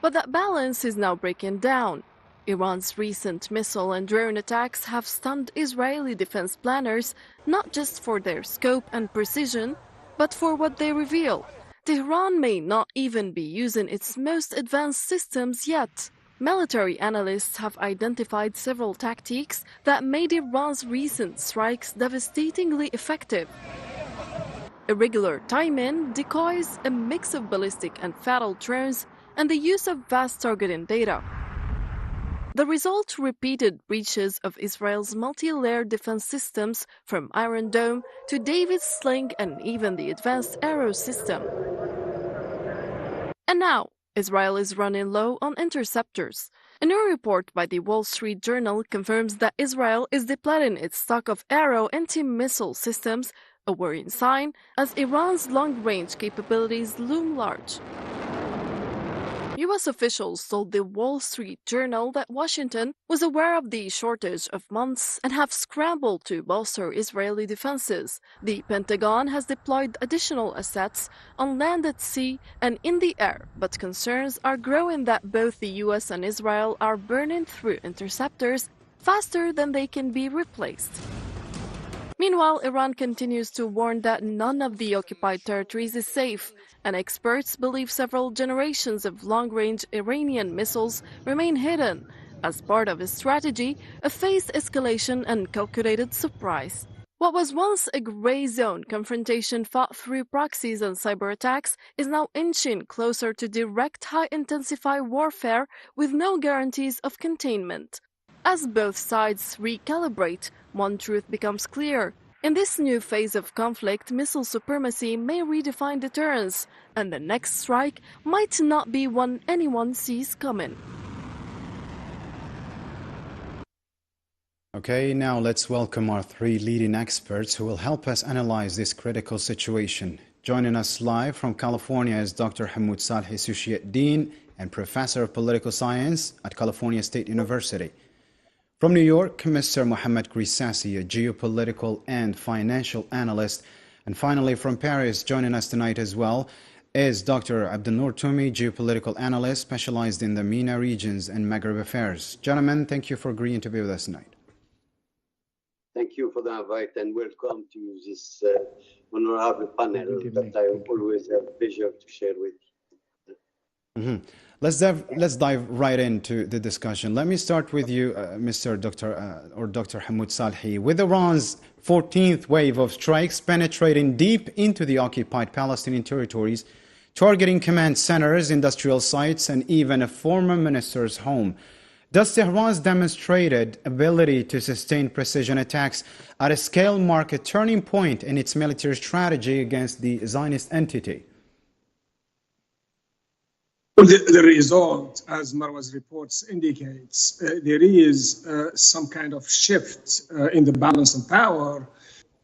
But that balance is now breaking down. Iran's recent missile and drone attacks have stunned Israeli defense planners not just for their scope and precision, but for what they reveal. Tehran may not even be using its most advanced systems yet. Military analysts have identified several tactics that made Iran's recent strikes devastatingly effective. Irregular timing, decoys, a mix of ballistic and fatal drones, and the use of vast targeting data. The result, repeated breaches of Israel's multi-layered defense systems, from Iron Dome to David's Sling and even the advanced Arrow system. And now, Israel is running low on interceptors. A new report by the Wall Street Journal confirms that Israel is depleting its stock of Arrow anti-missile systems, a worrying sign as Iran's long-range capabilities loom large. U.S. officials told the Wall Street Journal that Washington was aware of the shortage of months and have scrambled to bolster Israeli defenses. The Pentagon has deployed additional assets on land, at sea, and in the air, but concerns are growing that both the U.S. and Israel are burning through interceptors faster than they can be replaced. Meanwhile, Iran continues to warn that none of the occupied territories is safe, and experts believe several generations of long-range Iranian missiles remain hidden as part of a strategy of phased escalation and calculated surprise. What was once a gray zone confrontation fought through proxies and cyber attacks is now inching closer to direct high-intensity warfare with no guarantees of containment. As both sides recalibrate, one truth becomes clear. In this new phase of conflict, missile supremacy may redefine deterrence, and the next strike might not be one anyone sees coming. Okay, now let's welcome our three leading experts who will help us analyze this critical situation. Joining us live from California is Dr. Hamoud Saleh, Associate Dean and Professor of Political Science at California State University. From New York, Mr. Mohamed Grisassi, a geopolitical and financial analyst. And finally, from Paris, joining us tonight as well, is Dr. Abdelnour Toumi, geopolitical analyst specialized in the MENA regions and Maghreb affairs. Gentlemen, thank you for agreeing to be with us tonight. Thank you for the invite and welcome to this honorable panel that I always have pleasure to share with you. Let's dive right into the discussion. Let me start with you, Mr. Dr. Hamoud Salhi. With Iran's 14th wave of strikes penetrating deep into the occupied Palestinian territories, targeting command centers, industrial sites, and even a former minister's home, does Tehran's demonstrated ability to sustain precision attacks at a scale mark a turning point in its military strategy against the Zionist entity? The result, as Marwa's reports indicates, there is some kind of shift in the balance of power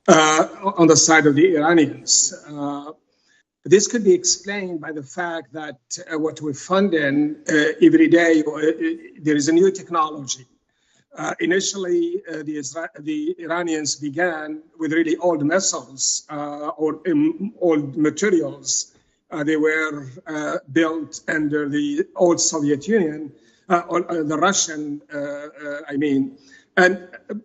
on the side of the Iranians. This could be explained by the fact that what we're funding every day, there is a new technology. Initially, the Iranians began with really old missiles or old materials. They were built under the old Soviet Union, or the Russian,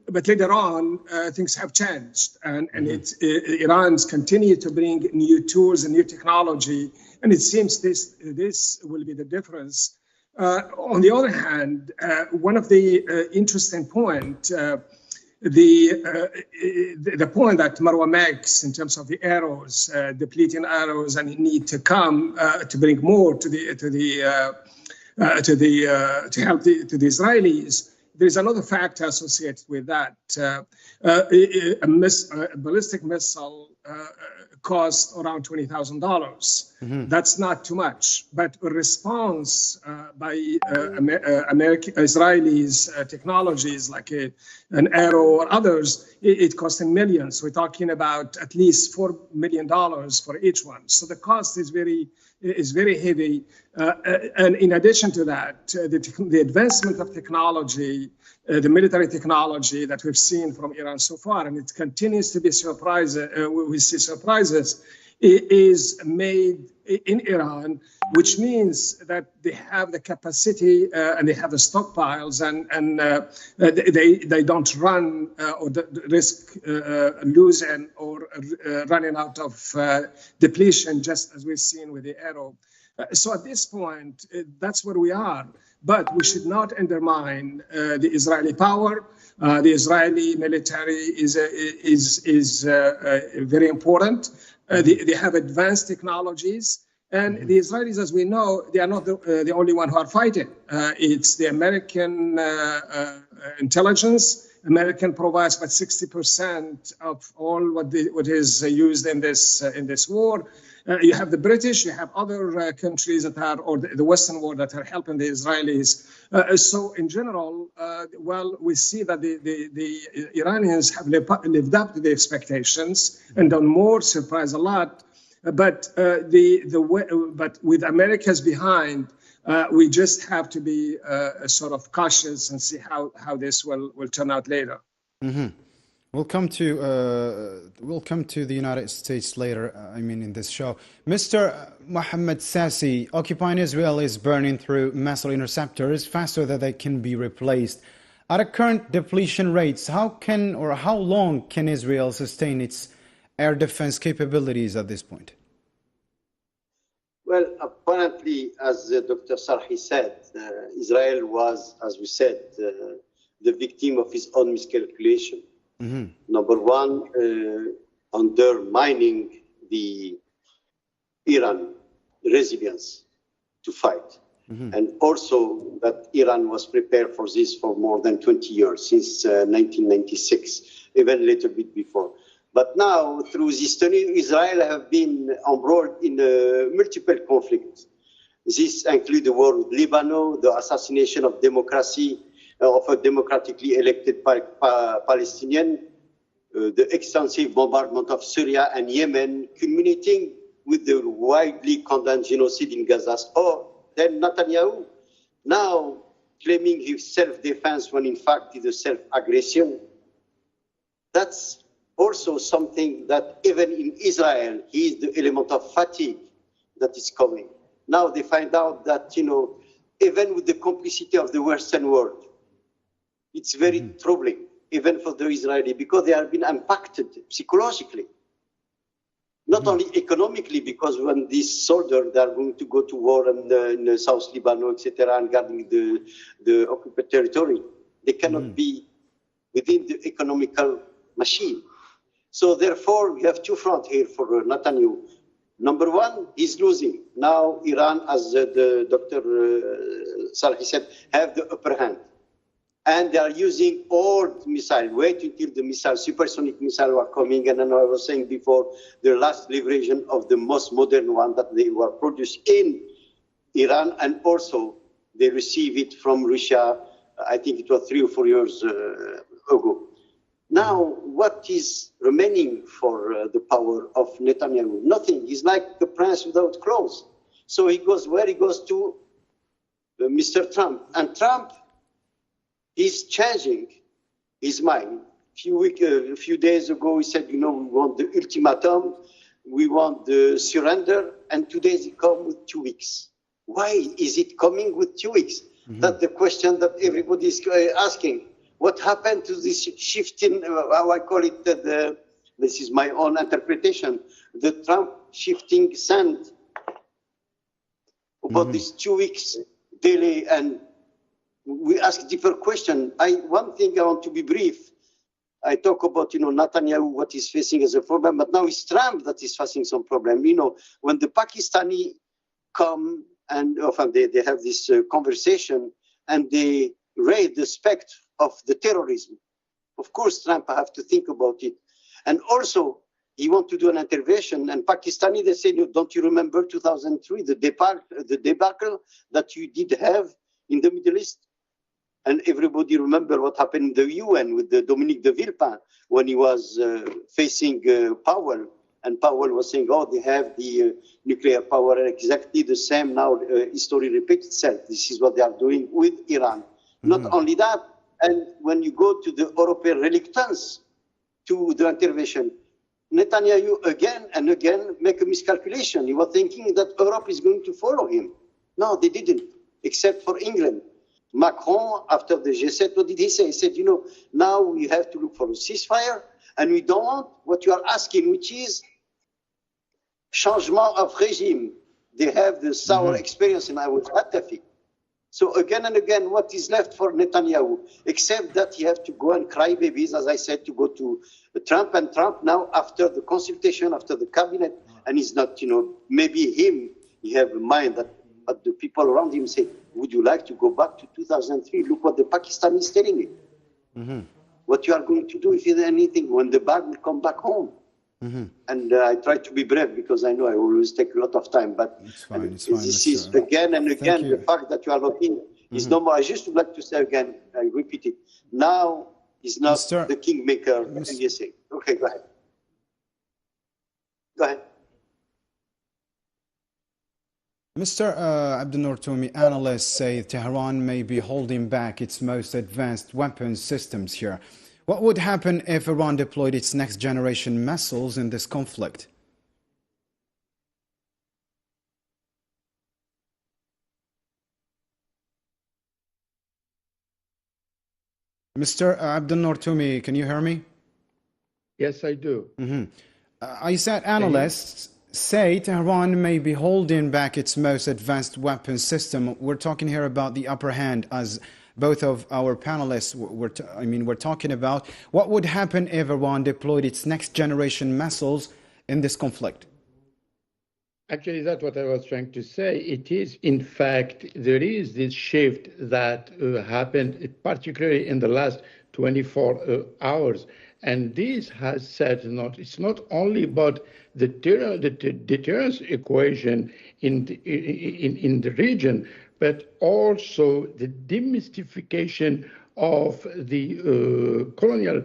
but later on, things have changed, and Iran's continue to bring new tools and new technology, and it seems this will be the difference. On the other hand, one of the interesting point, the point that Marwa makes in terms of the arrows, depleting arrows, and the need to come to bring more to help the Israelis. There is another factor associated with that. A ballistic missile costs around $20,000. That's not too much, but a response by Israelis technologies like an arrow or others, it costs in millions. We're talking about at least $4 million for each one. So the cost is very heavy. And in addition to that, the advancement of technology, the military technology that we've seen from Iran so far, and it continues to be we see surprises, is made in Iran, which means that they have the capacity and they have the stockpiles, and they don't run or risk losing or running out of depletion, just as we've seen with the arrow. So at this point, that's where we are. But we should not undermine the Israeli power. The Israeli military is very important. They have advanced technologies. And the Israelis, as we know, they are not the only one who are fighting. It's the American intelligence. American provides about 60% of all what is used in this war. You have the British, you have other countries that are, or the Western world that are helping the Israelis. So in general, we see that the Iranians have lived up to the expectations and done more, surprised a lot. But but with America's behind, we just have to be sort of cautious and see how this will turn out later. We'll come to the United States later, in this show. Mr. Mohammed Sassi, occupying Israel is burning through missile interceptors faster than they can be replaced. At a current depletion rates, how long can Israel sustain its air defense capabilities at this point? Well, apparently, as Dr. Sarhi said, Israel was, as we said, the victim of his own miscalculation. Number one, undermining the Iran resilience to fight. And also that Iran was prepared for this for more than 20 years, since 1996, even a little bit before. But now, through this turning, Israel have been embroiled in multiple conflicts. This includes the war with Lebanon, the assassination of democracy, of a democratically elected Palestinian, the extensive bombardment of Syria and Yemen, culminating with the widely condemned genocide in Gaza, or then Netanyahu, now claiming his self-defense when in fact it is self-aggression. That's also something that even in Israel, is the element of fatigue that is coming. Now they find out that, even with the complicity of the Western world, it's very troubling. even for the Israeli, because they have been impacted psychologically. Not only economically, because when these soldiers they are going to go to war in South Lebanon, etc., and guarding the occupied territory, they cannot be within the economical machine. So therefore, we have two fronts here for Netanyahu. Number one, he's losing. Now Iran, as the Dr. Salhi said, have the upper hand. And they are using old missiles. Wait until the missiles, supersonic missiles are coming. And then I was saying before, the last version of the most modern one that they were produced in Iran. And also they receive it from Russia, I think it was 3 or 4 years ago. Now, what is remaining for the power of Netanyahu? Nothing. He's like a prince without clothes. So he goes where? He goes to Mr. Trump. And Trump is changing his mind. A few days ago, he said, we want the ultimatum, we want the surrender, and today he come with 2 weeks. Why is it coming with 2 weeks? That's the question that everybody is asking. What happened to this shift in, how I call it, this is my own interpretation, the Trump shifting sand about these 2 weeks delay, and we ask different question. One thing I want to be brief. I talk about, Netanyahu, what he's facing as a problem, but now it's Trump that is facing some problem. When the Pakistani come and often they have this conversation and they raise the specter of the terrorism. Of course, Trump have to think about it. And also, he want to do an intervention. And Pakistani, they say, don't you remember 2003, the debacle that you did have in the Middle East? And everybody remember what happened in the UN with the Dominique de Villepin when he was facing Powell. And Powell was saying, they have the nuclear power, exactly the same now. History repeats itself. This is what they are doing with Iran. Not only that, and when you go to the European reluctance to the intervention, Netanyahu again and again make a miscalculation. He was thinking that Europe is going to follow him. No, they didn't, except for England. Macron, after the G7, what did he say? He said, now we have to look for a ceasefire, and we don't want what you are asking, which is changement of regime. They have the sour experience, and I was Hatafi. So again and again, what is left for Netanyahu, except that he have to go and cry babies, as I said, to go to Trump. And Trump now, after the consultation, after the cabinet, and he's not, maybe him, he have in mind that but the people around him say, would you like to go back to 2003? Look what the Pakistan is telling you. What you are going to do if you do anything when the bag will come back home. And I try to be brave because I know I always take a lot of time. But it's fine, this is again and again the fact that you are looking is no more. I just would like to say again, I repeat it. Now is not the kingmaker. Okay, go ahead. Go ahead. Mr. Abdel Toumi, analysts say Tehran may be holding back its most advanced weapons systems here. What would happen if Iran deployed its next-generation missiles in this conflict? Mr. Abdel Toumi, can you hear me? Yes, I do. I said analysts say Tehran may be holding back its most advanced weapons system. We're talking here about the upper hand, as both of our panelists we're talking about. What would happen if Iran deployed its next generation missiles in this conflict? Actually, that's what I was trying to say. It is, in fact, there is this shift that happened, particularly in the last 24 hours. And this has said, it's not only about the deterrence equation in the region, but also the demystification of the colonial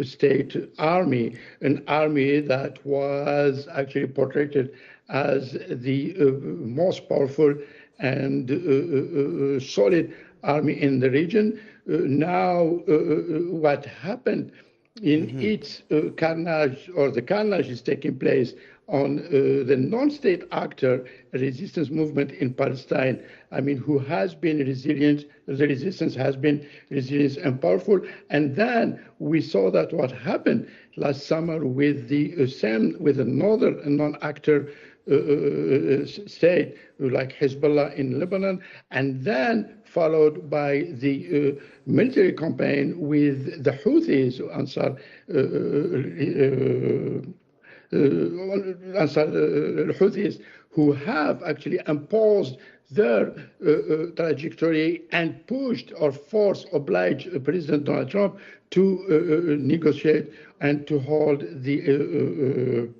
state army, an army that was actually portrayed as the most powerful and solid army in the region. Now, what happened in its carnage, or the carnage is taking place on the non-state actor resistance movement in Palestine, I mean, who has been resilient, the resistance has been resilient and powerful. And then we saw that what happened last summer with the with another non-actor state like Hezbollah in Lebanon, and then followed by the military campaign with the Houthis, Houthis, who have actually imposed their trajectory and pushed or obliged President Donald Trump to negotiate and to hold the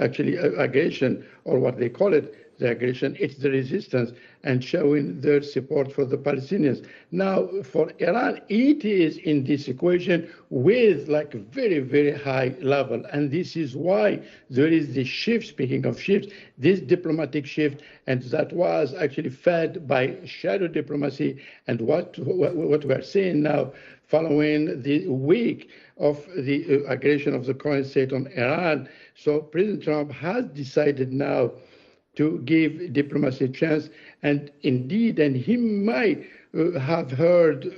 actually aggression, or what they call it, the aggression, it's the resistance, and showing their support for the Palestinians. Now, for Iran, it is in this equation with like very, very high level. And this is why there is this shift, speaking of shifts, this diplomatic shift, and that was actually fed by shadow diplomacy. And what we are seeing now, following the week of the aggression of the current state on Iran. So President Trump has decided now to give diplomacy a chance, and indeed, and he might have heard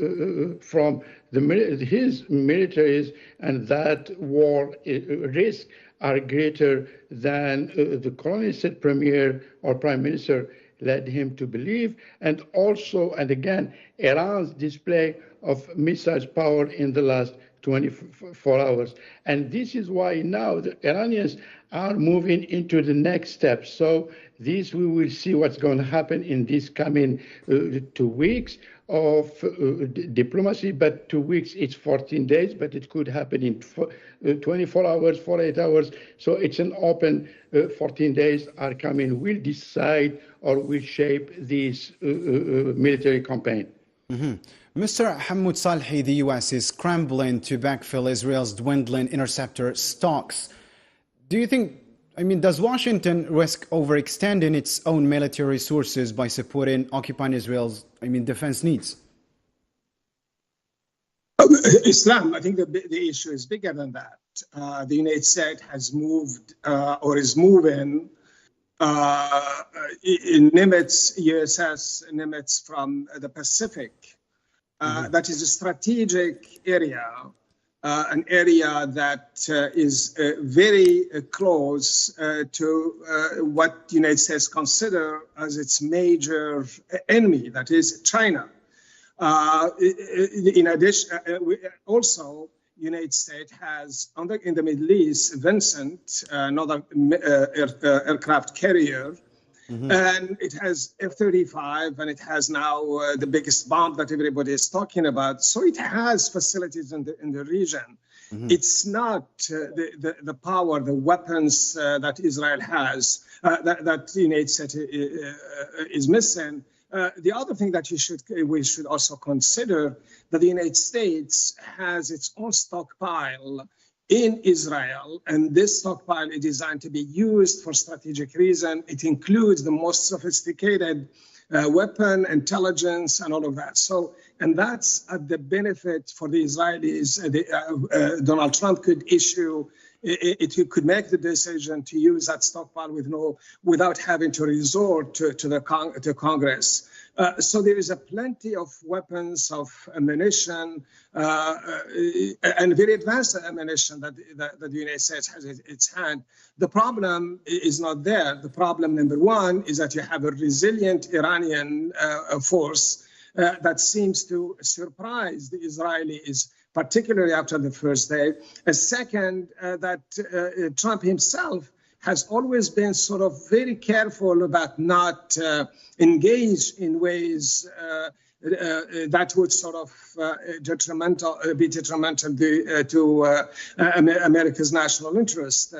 from his militaries, and that war risks are greater than the current state premier or prime minister led him to believe, and also, and again, Iran's display of missile power in the last 24 hours. And this is why now the Iranians are moving into the next step. So this, we will see what's going to happen in these coming 2 weeks of diplomacy, but 2 weeks, it's 14 days, but it could happen in 24 hours, 48 hours. So it's an open 14 days are coming, will decide or will shape this military campaign. Mm-hmm. Mr. Hamoud Salhi, the U.S. is scrambling to backfill Israel's dwindling interceptor stocks. Do you think, does Washington risk overextending its own military resources by supporting occupying Israel's, defense needs? Islam, I think the issue is bigger than that. The United States has moved or is moving in Nimitz, USS Nimitz from the Pacific. That is a strategic area, an area that is very close to what the United States consider as its major enemy, that is China. In addition, also, United States has, in the Middle East, Vincent, another aircraft carrier, and it has F-35, and it has now the biggest bomb that everybody is talking about. So it has facilities in the region. It's not the power, the weapons that Israel has that the United States is missing. The other thing that we should also consider that the United States has its own stockpile in Israel, and this stockpile is designed to be used for strategic reason. It includes the most sophisticated weapon, intelligence, and all of that. So, and that's at the benefit for the Israelis. Donald Trump could issue, it could make the decision to use that stockpile without having to resort to Congress. So there is a plenty of weapons, of ammunition, and very advanced ammunition that the United States has in its hand. The problem is not there. The problem, number one, is that you have a resilient Iranian force that seems to surprise the Israelis, particularly after the first day. A second, that Trump himself has always been sort of very careful about not engage in ways that would sort of be detrimental to America's national interest.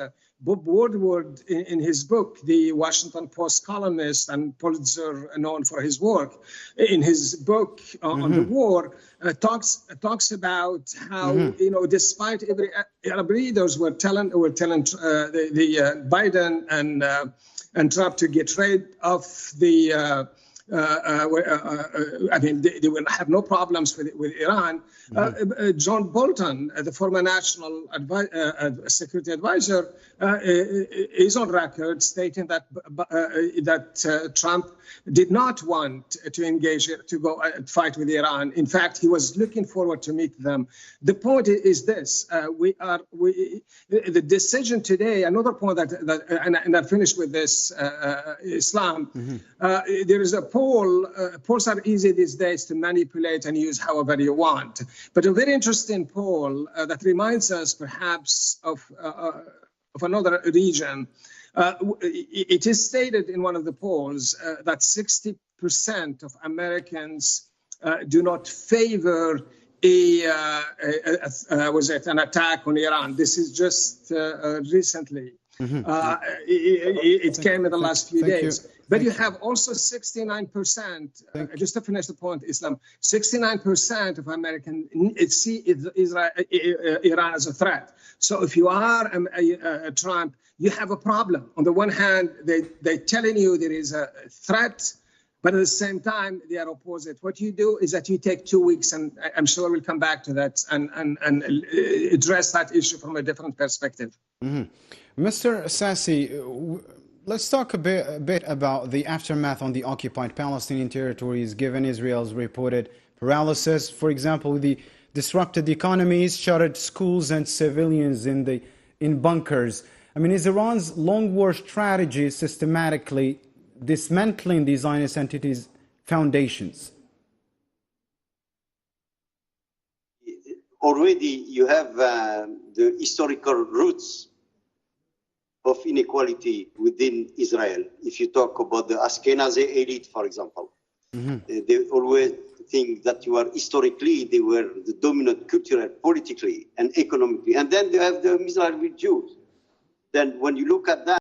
Bob Woodward, in his book, the Washington Post columnist and Pulitzer known for his work, in his book on the war, talks about how despite every Arab leaders were telling the Biden and Trump to get rid of the I mean, they will have no problems with Iran. John Bolton, the former national security advisor, is on record stating that Trump did not want to engage, to go fight with Iran. In fact, he was looking forward to meet them. The point is this: the decision today. Another point and I finish with this, Islam. There is a poll. Polls are easy these days to manipulate and use however you want. But a very interesting poll that reminds us perhaps of another region. It is stated in one of the polls that 60% of Americans do not favor an attack on Iran. This is just recently. It came in the last few days. But you have also 69%, just to finish the point, Islam, 69% of Americans see Iran as a threat. So if you are Trump, you have a problem. On the one hand, they're telling you there is a threat, but at the same time, they are opposite. What you do is that you take 2 weeks, and I'm sure we'll come back to that and address that issue from a different perspective. Mr. Sassi, let's talk a bit about the aftermath on the occupied Palestinian territories, given Israel's reported paralysis. For example, the disrupted economies, shuttered schools and civilians in bunkers. I mean, is Iran's long war strategy systematically dismantling the Zionist entities' foundations? Already you have the historical roots of inequality within Israel. If you talk about the Ashkenazi elite, for example, they always think that you are historically, they were the dominant culturally, politically, and economically. And then they have the Mizrahi Jews. Then when you look at that,